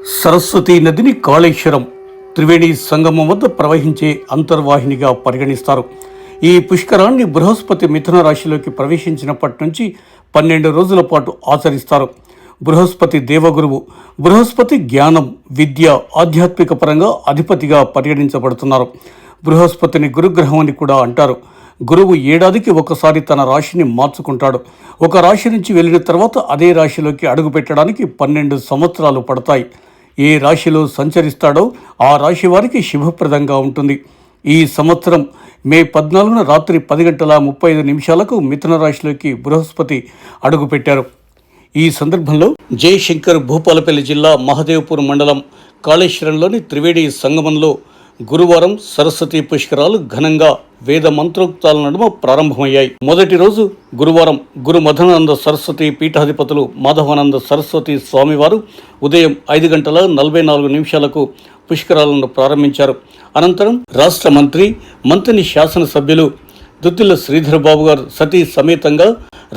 సరస్వతీ నదిని కాళేశ్వరం త్రివేణి సంగమం వద్ద ప్రవహించే అంతర్వాహినిగా పరిగణిస్తారు. ఈ పుష్కరాన్ని బృహస్పతి మిథున రాశిలోకి ప్రవేశించినప్పటి నుంచి 12 రోజుల పాటు ఆచరిస్తారు. బృహస్పతి దేవగురువు. బృహస్పతి జ్ఞానం, విద్య, ఆధ్యాత్మిక పరంగా అధిపతిగా పరిగణించబడుతున్నారు. బృహస్పతిని గురుగ్రహం అని కూడా అంటారు. గురువు ఏడాదికి ఒకసారి తన రాశిని మార్చుకుంటాడు. ఒక రాశి నుంచి వెళ్ళిన తర్వాత అదే రాశిలోకి అడుగుపెట్టడానికి 12 సంవత్సరాలు పడతాయి. ఏ రాశిలో సంచరిస్తాడో ఆ రాశి వారికి శుభప్రదంగా ఉంటుంది. ఈ సంవత్సరం మే 14న రాత్రి 10:35 మిథున రాశిలోకి బృహస్పతి అడుగుపెట్టారు. ఈ సందర్భంలో జయశంకర్ భూపాలపల్లి జిల్లా మహదేవ్పూర్ మండలం కాళేశ్వరంలోని త్రివేణి సంగమంలో గురువారం సరస్వతి పుష్కరాలు ఘనంగా వేద మంత్రోక్తాల నడుమ ప్రారంభమయ్యాయి. మొదటి రోజు గురువారం గురు మదనానంద సరస్వతి పీఠాధిపతులు మాధవానంద సరస్వతి స్వామివారు ఉదయం 5:44 పుష్కరాలను ప్రారంభించారు. అనంతరం రాష్ట్ర మంత్రి శాసనసభ్యులు దుద్దిల్ల శ్రీధర్ బాబు గారు సతీ సమేతంగా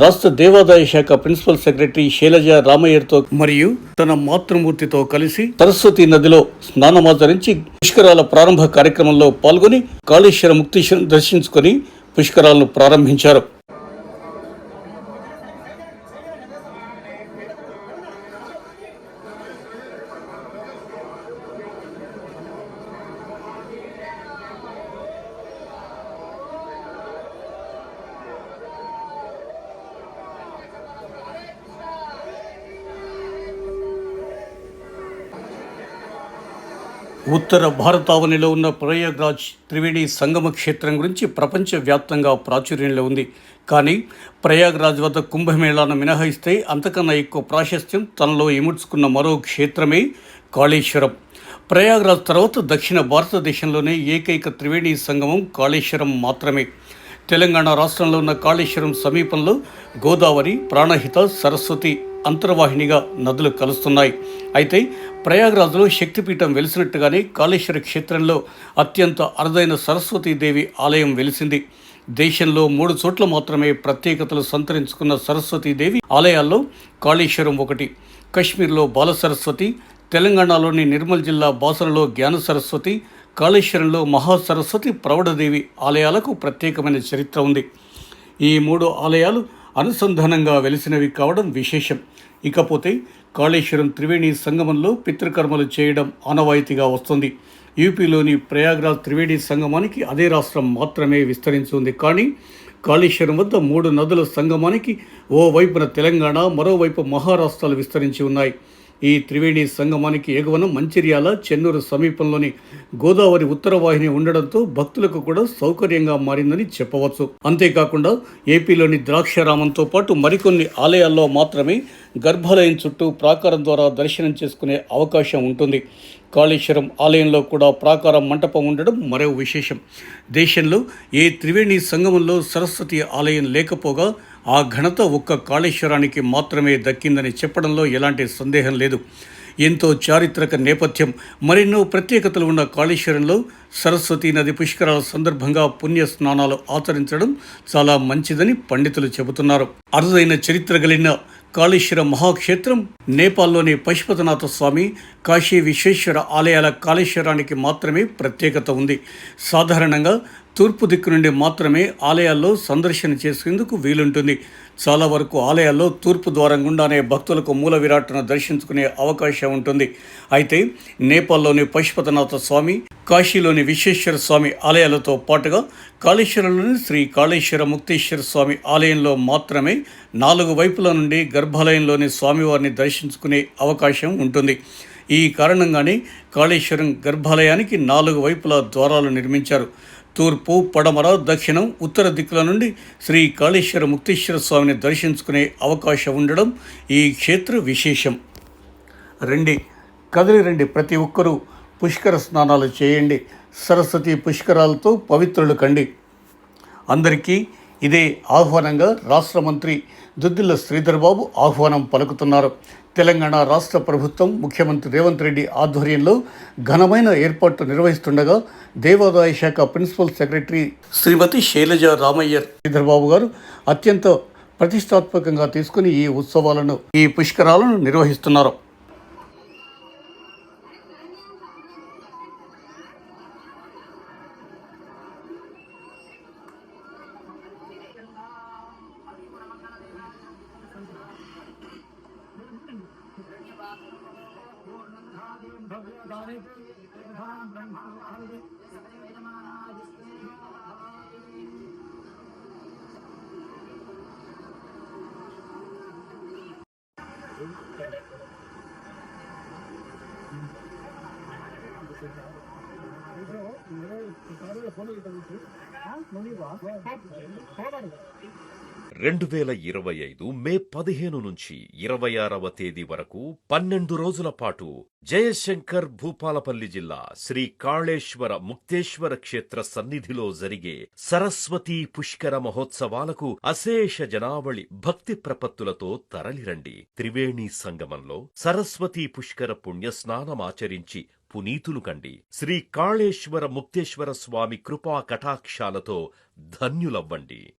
రాష్ట్ర దేవాదాయ శాఖ ప్రిన్సిపల్ సెక్రటరీ శైలజ రామయ్యతో మరియు తన మాతృమూర్తితో కలిసి సరస్వతి నదిలో స్నానమాచరించి పుష్కరాల ప్రారంభ కార్యక్రమంలో పాల్గొని కాళేశ్వర ముక్తీశ్వరం దర్శించుకొని పుష్కరాలను ప్రారంభించారు. ఉత్తర భారతావనిలో ఉన్న ప్రయాగ్రాజ్ త్రివేణి సంగమ క్షేత్రం గురించి ప్రపంచవ్యాప్తంగా ప్రాచుర్యంలో ఉంది. కానీ ప్రయాగ్రాజ్ వద్ద కుంభమేళాను మినహాయిస్తే అంతకన్నా ఎక్కువ ప్రాశస్త్యం తనలో ఇముడ్చుకున్న మరో క్షేత్రమే కాళేశ్వరం. ప్రయాగ్రాజ్ తర్వాత దక్షిణ భారతదేశంలోనే ఏకైక త్రివేణి సంగమం కాళేశ్వరం మాత్రమే. తెలంగాణ రాష్ట్రంలో ఉన్న కాళేశ్వరం సమీపంలో గోదావరి, ప్రాణహిత, సరస్వతి అంతర్వాహినిగా నదులు కలుస్తున్నాయి. అయితే ప్రయాగ్రాజ్లో శక్తిపీఠం వెలిసినట్టుగానే కాళేశ్వర క్షేత్రంలో అత్యంత అరుదైన సరస్వతీదేవి ఆలయం వెలిసింది. దేశంలో 3 చోట్ల మాత్రమే ప్రత్యేకతలు సంతరించుకున్న సరస్వతీదేవి ఆలయాల్లో కాళేశ్వరం ఒకటి. కశ్మీర్లో బాల సరస్వతి, తెలంగాణలోని నిర్మల్ జిల్లా బాసరలో జ్ఞాన సరస్వతి, కాళేశ్వరంలో మహాసరస్వతి ప్రౌఢదేవి ఆలయాలకు ప్రత్యేకమైన చరిత్ర ఉంది. ఈ 3 ఆలయాలు అనుసంధానంగా వెలిసినవి కావడం విశేషం. ఇకపోతే కాళేశ్వరం త్రివేణి సంగమంలో పితృకర్మలు చేయడం ఆనవాయితీగా వస్తుంది. యూపీలోని ప్రయాగ్రాజ్ త్రివేణి సంగమానికి అదే రాష్ట్రం మాత్రమే విస్తరించి ఉంది. కానీ కాళేశ్వరం వద్ద 3 నదుల సంగమానికి ఓవైపున తెలంగాణ, మరోవైపు మహారాష్ట్రాలు విస్తరించి ఉన్నాయి. ఈ త్రివేణి సంగమానికి ఎగువన మంచిర్యాల, చెన్నూరు సమీపంలోని గోదావరి ఉత్తర వాహిని ఉండడంతో భక్తులకు కూడా సౌకర్యంగా మారిందని చెప్పవచ్చు. అంతేకాకుండా ఏపీలోని ద్రాక్షారామంతో పాటు మరికొన్ని ఆలయాల్లో మాత్రమే గర్భాలయం చుట్టూ ప్రాకారం ద్వారా దర్శనం చేసుకునే అవకాశం ఉంటుంది. కాళేశ్వరం ఆలయంలో కూడా ప్రాకార మంటపం ఉండడం మరో విశేషం. దేశంలో ఏ త్రివేణి సంగమంలో సరస్వతి ఆలయం లేకపోగా ఆ ఘనత ఒక్క కాళేశ్వరానికి మాత్రమే దక్కిందని చెప్పడంలో ఎలాంటి సందేహం లేదు. ఎంతో చారిత్రక నేపథ్యం, మరెన్నో ప్రత్యేకతలు ఉన్న కాళేశ్వరంలో సరస్వతీ నది పుష్కరాల సందర్భంగా పుణ్య స్నానాలు ఆచరించడం చాలా మంచిదని పండితులు చెబుతున్నారు. అరుదైన చరిత్ర కలిగిన కాళేశ్వర మహాక్షేత్రం నేపాల్లోని పశుపతినాథ స్వామి, కాశీ విశ్వేశ్వర ఆలయాల కాళేశ్వరానికి మాత్రమే ప్రత్యేకత ఉంది. సాధారణంగా తూర్పు దిక్కు నుండి మాత్రమే ఆలయాల్లో సందర్శన చేసేందుకు వీలుంటుంది. చాలా వరకు ఆలయాల్లో తూర్పు ద్వారం గుండానే భక్తులకు మూల విరాట్ను దర్శించుకునే అవకాశం ఉంటుంది. అయితే నేపాల్లోని పశుపతినాథ స్వామి, కాశీలోని విశ్వేశ్వర స్వామి ఆలయాలతో పాటుగా కాళేశ్వరంలోని శ్రీ కాళేశ్వర ముక్తేశ్వర స్వామి ఆలయంలో మాత్రమే 4 వైపుల నుండి గర్భాలయంలోని స్వామివారిని దర్శించుకునే అవకాశం ఉంటుంది. ఈ కారణంగానే కాళేశ్వరం గర్భాలయానికి 4 వైపుల ద్వారాలు నిర్మించారు. తూర్పు, పడమర, దక్షిణం, ఉత్తర దిక్కుల నుండి శ్రీ కాళేశ్వర ముక్తేశ్వర స్వామిని దర్శించుకునే అవకాశం ఉండడం ఈ క్షేత్ర విశేషం. కదిలిరండి, ప్రతి ఒక్కరూ పుష్కర స్నానాలు చేయండి, సరస్వతి పుష్కరాలతో పవిత్రులు కండి. అందరికీ ఇదే ఆహ్వానంగా రాష్ట్ర మంత్రి దుద్దిల్ల శ్రీధర్ బాబు ఆహ్వానం పలుకుతున్నారు. తెలంగాణ రాష్ట్ర ప్రభుత్వం ముఖ్యమంత్రి రేవంత్ రెడ్డి ఆధ్వర్యంలో ఘనమైన ఏర్పాట్లు నిర్వహిస్తుండగా దేవాదాయ శాఖ ప్రిన్సిపల్ సెక్రటరీ శ్రీమతి శైలజ రామయ్య శ్రీధర్ బాబు గారు అత్యంత ప్రతిష్టాత్మకంగా తీసుకుని ఈ పుష్కరాలను నిర్వహిస్తున్నారు. మే 15 నుంచి 26వ తేదీ వరకు 12 రోజుల పాటు జయశంకర్ భూపాలపల్లి జిల్లా శ్రీ కాళేశ్వర ముక్తేశ్వర క్షేత్ర సన్నిధిలో జరిగే సరస్వతీ పుష్కర మహోత్సవాలకు అశేష జనావళి భక్తి ప్రపత్తులతో తరలిరండి. త్రివేణి సంగమంలో సరస్వతీ పుష్కర పుణ్యస్నానమాచరించి పునీతులు కండి. శ్రీ కాళేశ్వర ముక్తేశ్వర స్వామి కృపా కటాక్షాలతో ధన్యులవ్వండి.